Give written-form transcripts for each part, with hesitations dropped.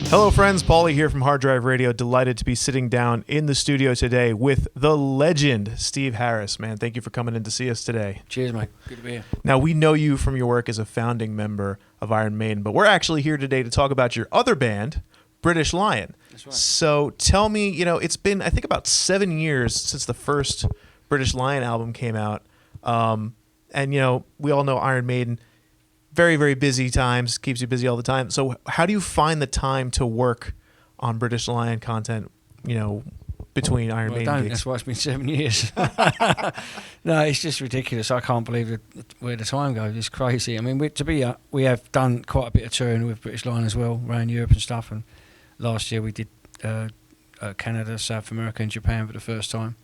Hello friends, Paulie here from HardDrive Radio. Delighted to be sitting down in the studio today with the legend, Steve Harris. Man, thank you for coming in to see us today. Cheers, mate. Good to be here. Now, we know you from your work as a founding member of Iron Maiden, but we're actually here today to talk about your other band, British Lion. That's right. So tell me, it's been, I think, about 7 years since the first British Lion album came out. And, we all know Iron Maiden, very, very busy times, keeps you busy all the time. So how do you find the time to work on British Lion content, between Iron Maiden gigs? That's why it's been 7 years. No, it's just ridiculous. I can't believe where the time goes. It's crazy. I mean, we have done quite a bit of touring with British Lion as well, around Europe and stuff. And last year we did Canada, South America and Japan for the first time.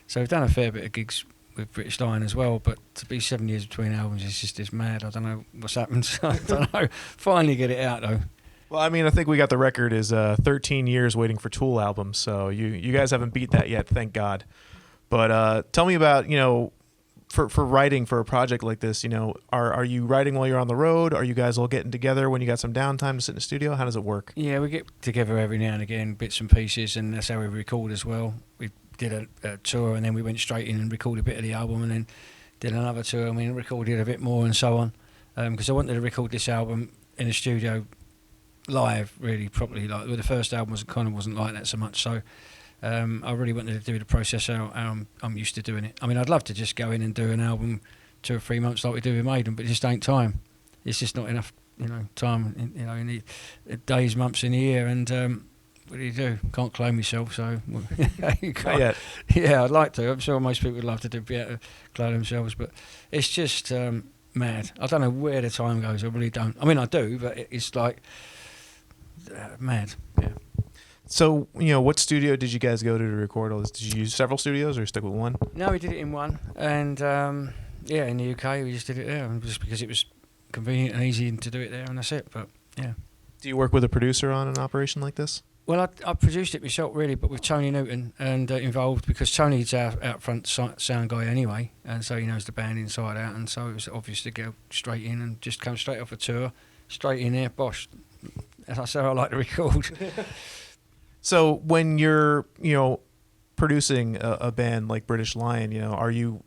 So we've done a fair bit of gigs with British Lion as well, but to be 7 years between albums is just mad. I don't know what's happened. I don't know. Finally get it out though. Well, I mean, I think we got the record is 13 years waiting for Tool albums, so you guys haven't beat that yet, thank God. But tell me about, for writing for a project like this, are you writing while you're on the road? Are you guys all getting together when you got some downtime to sit in the studio? How does it work? Yeah, we get together every now and again, bits and pieces, and that's how we record as well. We did a tour, and then we went straight in and recorded a bit of the album, and then did another tour, and we recorded a bit more and so on, because I wanted to record this album in the studio live, really properly. Like the first album wasn't like that so much, so I really wanted to do the process how I'm used to doing it. I mean, I'd love to just go in and do an album 2 or 3 months like we do with Maiden, but it just ain't time. It's just not enough, time. In the days, months in the year, and what do you do? Can't claim myself, so you can't. Not yet. Yeah, I'd like to. I'm sure most people would love to be able to claim themselves, but it's just mad. I don't know where the time goes. I really don't. I mean, I do, but it's like mad. Yeah. So, what studio did you guys go to record all this? Did you use several studios or stick with one? No, we did it in one, and in the UK we just did it there, just because it was convenient and easy to do it there, and that's it. But yeah. Do you work with a producer on an operation like this? Well, I produced it myself, really, but with Tony Newton and involved, because Tony's our out front sound guy anyway, and so he knows the band inside out, and so it was obvious to go straight in and just come straight off a tour, straight in there, bosh. That's how I like to record. So when you're, producing a band like British Lion, are you,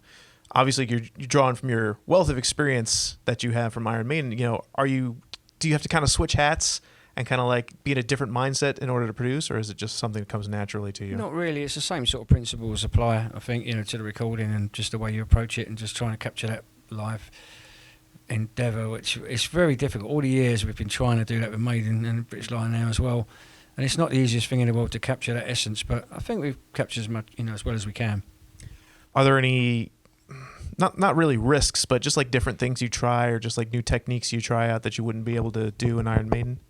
obviously you're drawing from your wealth of experience that you have from Iron Maiden, do you have to kind of switch hats and kind of like be in a different mindset in order to produce, or is it just something that comes naturally to you? Not really. It's the same sort of principles apply, I think, to the recording and just the way you approach it and just trying to capture that live endeavour, which it's very difficult. All the years we've been trying to do that with Maiden and British Lion now as well, and it's not the easiest thing in the world to capture that essence, but I think we've captured as much, as well as we can. Are there any, not really risks, but just like different things you try, or just like new techniques you try out that you wouldn't be able to do in Iron Maiden?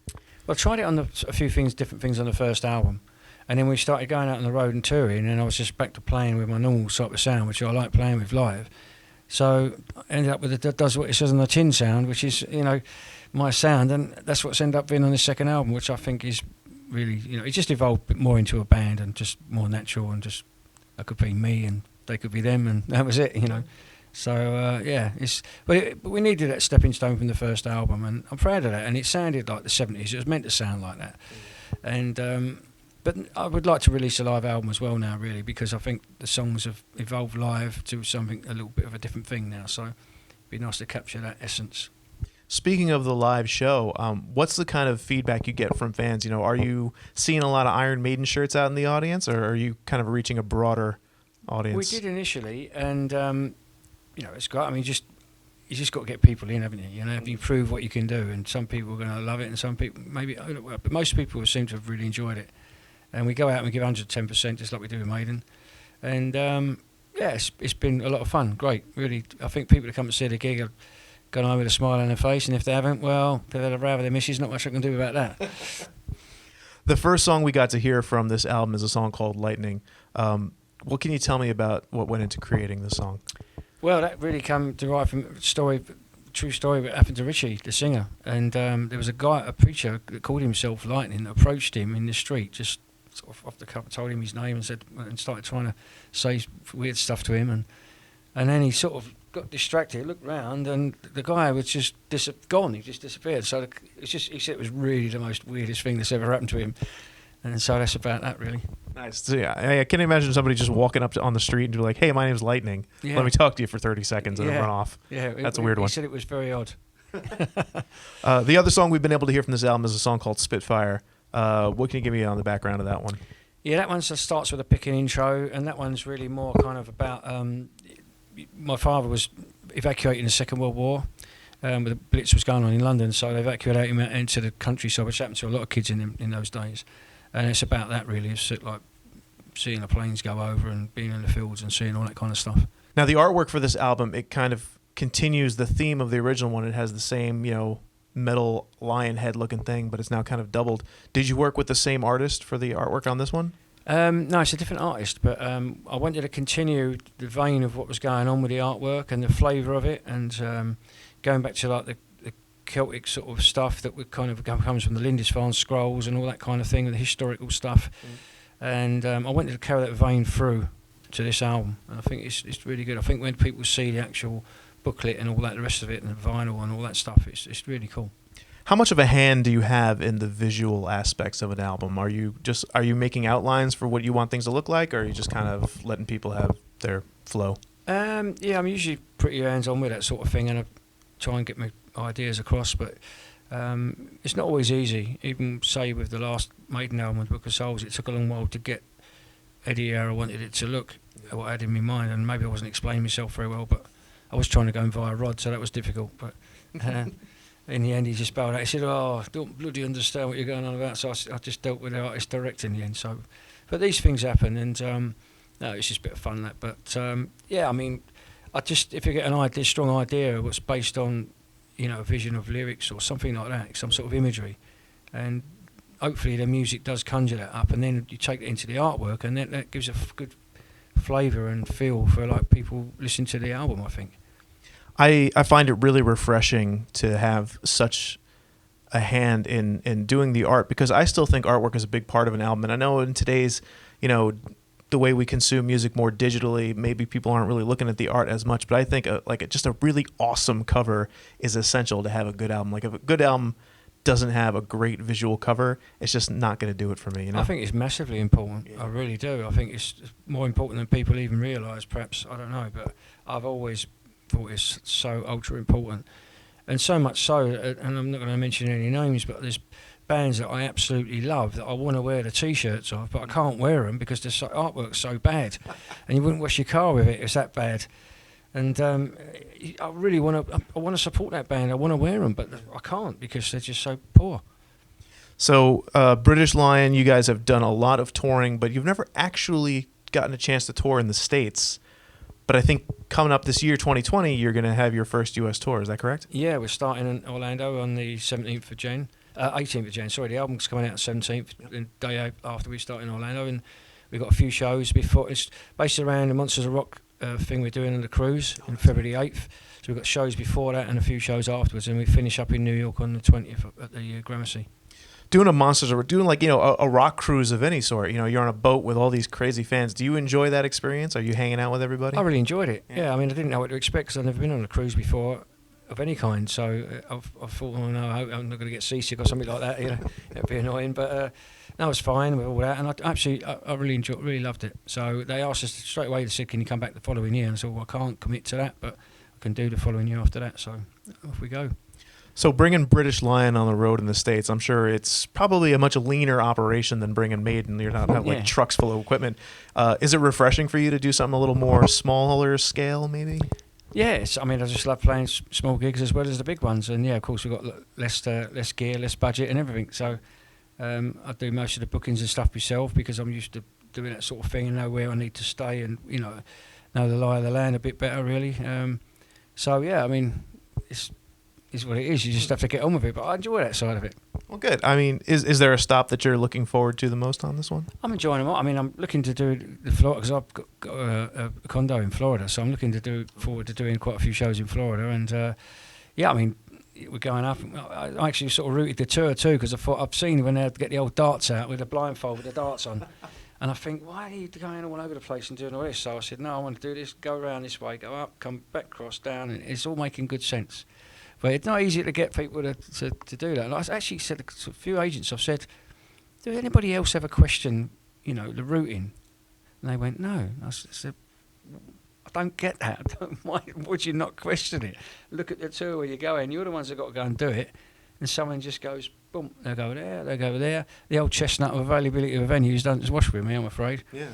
Well, I tried it on a few different things on the first album, and then we started going out on the road and touring, and I was just back to playing with my normal type of sound, which I like playing with live. So I ended up with does what it says on the tin sound, which is, my sound, and that's what's ended up being on the second album, which I think is really, it just evolved a bit more into a band and just more natural, and just, I could be me and they could be them, and that was it, So but we needed that stepping stone from the first album, and I'm proud of that. And it sounded like the 70s. It was meant to sound like that. And but I would like to release a live album as well now, really, because I think the songs have evolved live to something a little bit of a different thing now. So it'd be nice to capture that essence. Speaking of the live show, what's the kind of feedback you get from fans? Are you seeing a lot of Iron Maiden shirts out in the audience, or are you kind of reaching a broader audience? We did initially, and it's great. I mean, you just got to get people in, haven't you? You prove what you can do, and some people are going to love it, and some people maybe, but most people seem to have really enjoyed it. And we go out and we give 110%, just like we do with Maiden. And it's been a lot of fun. Great, really. I think people that come to see the gig have gone home with a smile on their face, and if they haven't, well, they've had a row with their missus. Not much I can do about that. The first song we got to hear from this album is a song called Lightning. What can you tell me about what went into creating the song? Well, that really derived from a true story that happened to Richie, the singer. And there was a preacher that called himself Lightning, that approached him in the street, just sort of off the cuff, told him his name and started trying to say weird stuff to him. And then he sort of got distracted, looked round, and the guy was just gone. He just disappeared. So it's just, he said it was really the most weirdest thing that's ever happened to him. And so that's about that, really. Nice. So, yeah, I can't imagine somebody just walking up on the street and be like, "Hey, my name's Lightning. Yeah. Let me talk to you for 30 seconds," and then run off. Yeah, that's a weird one. He said it was very odd. The other song we've been able to hear from this album is a song called Spitfire. What can you give me on the background of that one? Yeah, that one starts with a picking intro, and that one's really more kind of about my father was evacuated in the Second World War. The Blitz was going on in London, so they evacuated him into the countryside, which happened to a lot of kids in those days. And it's about that, really. It's like seeing the planes go over and being in the fields and seeing all that kind of stuff. Now, the artwork for this album, it kind of continues the theme of the original one. It has the same, metal lion head looking thing, but it's now kind of doubled. Did you work with the same artist for the artwork on this one? No, it's a different artist, but I wanted to continue the vein of what was going on with the artwork and the flavour of it, and going back to like the Celtic sort of stuff that would kind of comes from the Lindisfarne scrolls and all that kind of thing, and the historical stuff. And I wanted to carry that vein through to this album, and I think it's really good. I think when people see the actual booklet and all that, the rest of it, and the vinyl and all that stuff, it's really cool. How much of a hand do you have in the visual aspects of an album? Are you making outlines for what you want things to look like, or are you just kind of letting people have their flow? Yeah, I'm usually pretty hands-on with that sort of thing, and I try and get my ideas across, but it's not always easy. Even say with the last Maiden album, Book of Souls, it took a long while to get Eddie how I wanted it to look, what I had in my mind, and maybe I wasn't explaining myself very well, but I was trying to go via Rod, so that was difficult. But in the end, he just bowed out. He said, "Oh, I don't bloody understand what you're going on about." So I just dealt with the artist direct in the end. So, but these things happen, and no, it's just a bit of fun, that. But yeah, I mean, if you get a strong idea what's based on, a vision of lyrics or something like that, some sort of imagery, and hopefully the music does conjure that up, and then you take it into the artwork, and then that gives a good flavour and feel for like people listening to the album, I think. I find it really refreshing to have such a hand in doing the art, because I still think artwork is a big part of an album. And I know in today's, the way we consume music more digitally, maybe people aren't really looking at the art as much. But I think just a really awesome cover is essential to have a good album. Like if a good album doesn't have a great visual cover, it's just not going to do it for me. I think it's massively important. Yeah. I really do. I think it's more important than people even realise, perhaps. I don't know, but I've always thought it's so ultra important, and so much so, and I'm not going to mention any names, but there's bands that I absolutely love that I want to wear the t-shirts of, but I can't wear them because the artwork's so bad, and you wouldn't wash your car with it. It's that bad. And I really want to support that band. I want to wear them, but I can't because they're just so poor. So British Lion, you guys have done a lot of touring, but you've never actually gotten a chance to tour in the States. But I think coming up this year, 2020, you're going to have your first U.S. tour. Is that correct? Yeah, we're starting in Orlando on the 18th of Jan. Sorry, the album's coming out 17th, the day after we start in Orlando. And we've got a few shows before. It's based around the Monsters of Rock thing we're doing on the cruise on February 8th. So we've got shows before that and a few shows afterwards. And we finish up in New York on the 20th at the Grahame. Doing a rock cruise of any sort. You're on a boat with all these crazy fans. Do you enjoy that experience? Are you hanging out with everybody? I really enjoyed it. Yeah, I mean, I didn't know what to expect because I've never been on a cruise before of any kind. So I thought, oh no, I hope I'm not going to get seasick or something like that. It'd be annoying. But no, it was fine with all that, and I really loved it. So they asked us straight away. They said, "Can you come back the following year?" And I said, "Well, I can't commit to that, but I can do the following year after that." So off we go. So bringing British Lion on the road in the States, I'm sure it's probably a much leaner operation than bringing Maiden. You're not like trucks full of equipment. Is it refreshing for you to do something a little more smaller scale, maybe? Yes, I mean, I just love playing small gigs as well as the big ones. And yeah, of course, we've got less gear, less budget and everything. So I do most of the bookings and stuff myself because I'm used to doing that sort of thing and know where I need to stay and, know the lie of the land a bit better, really. So yeah, I mean, it's what it is. You just have to get on with it. But I enjoy that side of it. Well, good. I mean, is there a stop that you're looking forward to the most on this one? I'm enjoying them all. I mean, I'm looking to do the Florida because I've got a condo in Florida, so I'm looking to forward to doing quite a few shows in Florida. And yeah, I mean, we're going up. I actually sort of routed the tour too because I thought I've seen when they get the old darts out with the blindfold with the darts on. And I think, why are you going all over the place and doing all this? So I said, no, I want to do this, go around this way, go up, come back, across, down, and it's all making good sense. But it's not easy to get people to do that. And I actually said to a few agents, I've said, does anybody else ever question, the routing? And they went, no. I said, I don't get that. Why would you not question it? Look at the tour where you're going. You're the ones that got to go and do it. And someone just goes, boom, they'll go there, they'll go there. The old chestnut of availability of venues don't wash with me, I'm afraid. Yeah.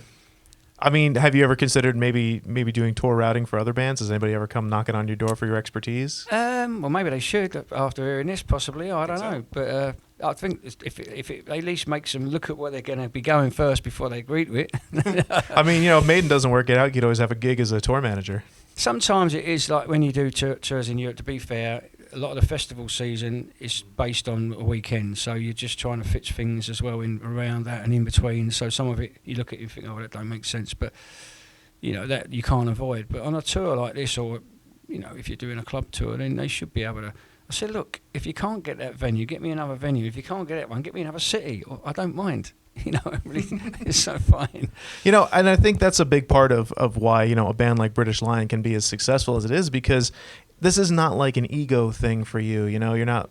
I mean, have you ever considered maybe doing tour routing for other bands? Has anybody ever come knocking on your door for your expertise? Well, maybe they should after hearing this, possibly. I don't know. But I think if it at least makes them look at what they're going to be going first before they agree to it. I mean, if Maiden doesn't work it out, you'd always have a gig as a tour manager. Sometimes it is like when you do tours in Europe, to be fair, a lot of the festival season is based on a weekend, so you're just trying to fit things as well in around that and in between. So some of it, you look at it and think, oh, that don't make sense, but that you can't avoid. But on a tour like this, or if you're doing a club tour, then they should be able to. I said, look, if you can't get that venue, get me another venue. If you can't get that one, get me another city. I don't mind. It's so fine. And I think that's a big part of why, a band like British Lion can be as successful as it is, because this is not like an ego thing for you. You're not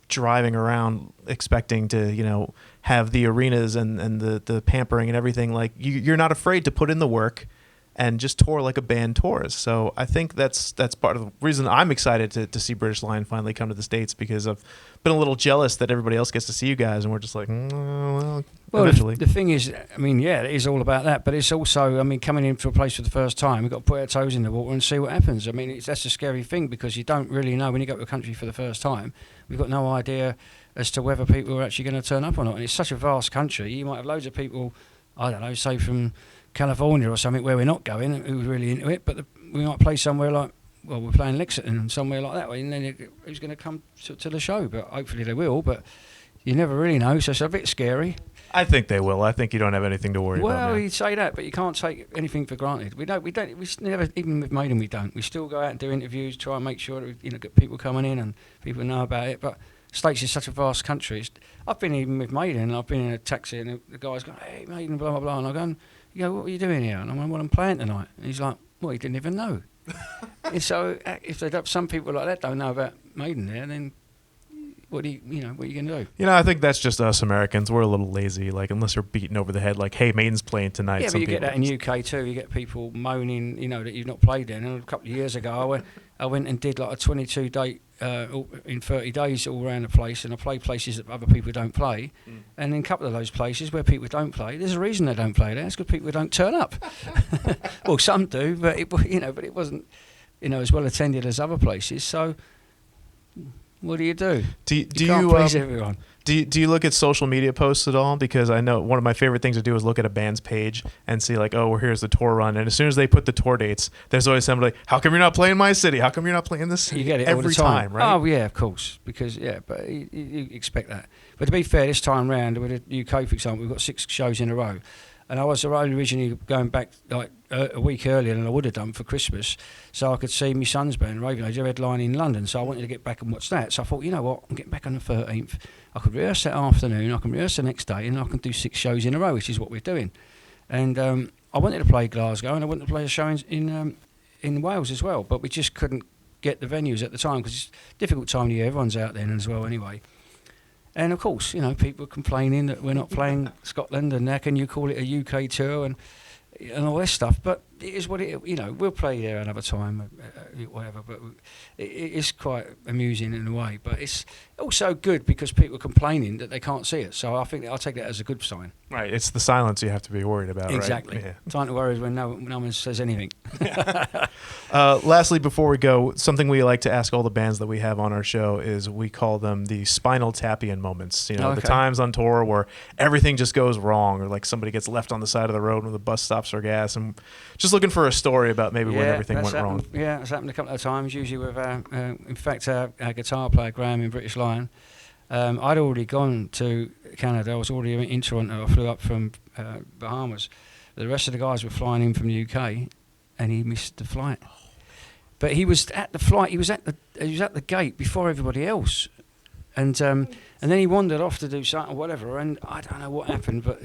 driving around expecting to, have the arenas and the pampering and everything. Like you're not afraid to put in the work and just tour like a band tours. So I think that's part of the reason I'm excited to see British Lion finally come to the States, because I've been a little jealous that everybody else gets to see you guys, and we're just like, well, eventually. The thing is, I mean, yeah, it is all about that, but it's also, I mean, coming into a place for the first time, we've got to put our toes in the water and see what happens. I mean, that's a scary thing, because you don't really know when you go to a country for the first time. We've got no idea as to whether people are actually going to turn up or not. And it's such a vast country. You might have loads of people, I don't know, say from California or something where we're not going, who are really into it, but we might play somewhere like, well, we're playing Lexington and somewhere like that, and then who's going to come to the show? But hopefully they will, but you never really know, so it's a bit scary. I think they will. I think you don't have anything to worry about. Well, you'd say that, but you can't take anything for granted. We never, even with Maiden, we don't. We still go out and do interviews, try and make sure that we, get people coming in and people know about it, but States is such a vast country. I've been even with Maiden, I've been in a taxi and the guy's going, hey, Maiden, blah, blah, blah, and I go, what are you doing here? And I'm like, well, I'm playing tonight. And he's like, well, he didn't even know. And so if some people like that don't know about Maiden there, then what are you going to do? I think that's just us Americans. We're a little lazy, like, unless you're beaten over the head, like, hey, Maiden's playing tonight. Yeah, but you get that in UK too. You get people moaning, that you've not played there. And a couple of years ago, I went and did like a 22-date in 30 days all around the place, and I play places that other people don't play. And in a couple of those places where people don't play, there's a reason they don't play there. It's because people don't turn up. Well, some do, but it wasn't, as well attended as other places. So what do you do? You can't please everyone. Do you look at social media posts at all? Because I know one of my favorite things to do is look at a band's page and see like, oh, well, here's the tour run. And as soon as they put the tour dates, there's always somebody like, how come you're not playing my city? How come you're not playing this city? You get it every all the time, right? Oh, yeah, of course. Because, but you expect that. But to be fair, this time round, with the UK, for example, we've got 6 shows in a row. And I was originally going back like a week earlier than I would have done for Christmas, so I could see my son's band, Raven Age, headline in London. So I wanted to get back and watch that. So I thought, you know what, I'm getting back on the 13th. I could rehearse that afternoon, I can rehearse the next day, and I can do 6 shows in a row, which is what we're doing. And I wanted to play Glasgow, and I wanted to play a show in Wales as well, but we just couldn't get the venues at the time because it's a difficult time of year. Everyone's out then as well anyway. And of course, people complaining that we're not playing Scotland, and how can you call it a UK tour and all this stuff. But it is what it. We'll play there another time, whatever. But it's quite amusing in a way. But it's also good because people are complaining that they can't see it. So I think I'll take that as a good sign. Right. It's the silence you have to be worried about. Exactly. Right? Yeah. Time to worry is when no one says anything. Lastly, before we go, something we like to ask all the bands that we have on our show is we call them the Spinal Tapian moments. The times on tour where everything just goes wrong, or like somebody gets left on the side of the road when the bus stops for gas, and just looking for a story about maybe when everything went wrong. Yeah, it's happened a couple of times, usually with in fact, our guitar player, Grahame in British Lion. I'd already gone to Canada. I was already in Toronto. I flew up from Bahamas. The rest of the guys were flying in from the UK, and he missed the flight. But he was at the flight. He was at the gate before everybody else, and then he wandered off to do something or whatever. And I don't know what happened, but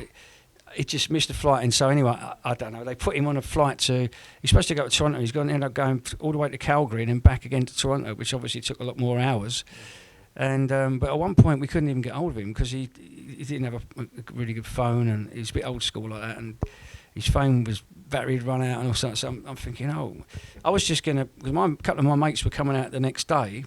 he just missed the flight, and so anyway, I don't know. They put him on a flight to. He's supposed to go to Toronto. He's going to end up going all the way to Calgary and then back again to Toronto, which obviously took a lot more hours. And but at one point we couldn't even get hold of him because he didn't have a really good phone, and he was a bit old school like that, and his phone was battery had run out and all sorts. So I'm thinking, I was just gonna, because a couple of my mates were coming out the next day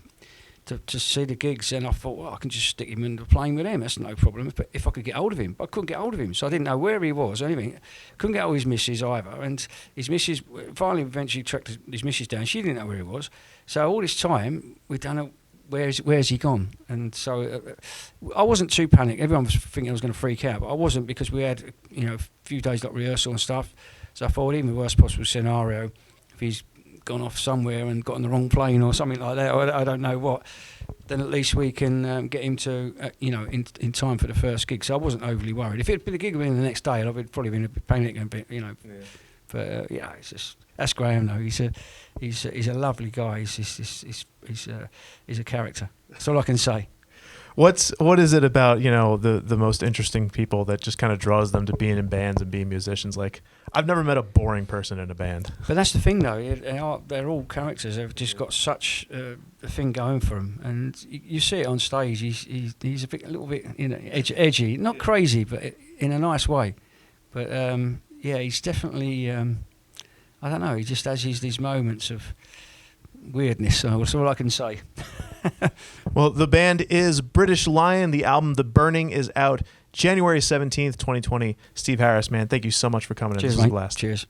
to see the gigs, and I thought, well, I can just stick him in the plane with him. That's no problem. But if I could get hold of him, but I couldn't get hold of him, so I didn't know where he was or anything. Couldn't get hold of his missus either, and his missus finally eventually tracked his missus down. She didn't know where he was. So all this time we don't know where's he gone. And so I wasn't too panicked. Everyone was thinking I was going to freak out, but I wasn't, because we had a few days like rehearsal and stuff. So I thought, even the worst possible scenario, if he's gone off somewhere and got on the wrong plane or something like that, or I don't know what, then at least we can get him to in time for the first gig. So I wasn't overly worried. If it had been a gig the next day, I'd probably been a bit panicked and a bit, Yeah. But it's just, that's Grahame though. He's a lovely guy. He's a character. That's all I can say. What is it about the most interesting people that just kind of draws them to being in bands and being musicians? Like, I've never met a boring person in a band. But that's the thing, though. They're all characters. They've just got such a thing going for them, and you see it on stage. He's a little bit edgy, not crazy, but in a nice way. But he's definitely. I don't know. He just has these moments of weirdness. So that's all I can say. Well, the band is British Lion. The album The Burning is out January 17th, 2020. Steve Harris, man, thank you so much for coming in. Cheers, This was a mate. blast. Cheers.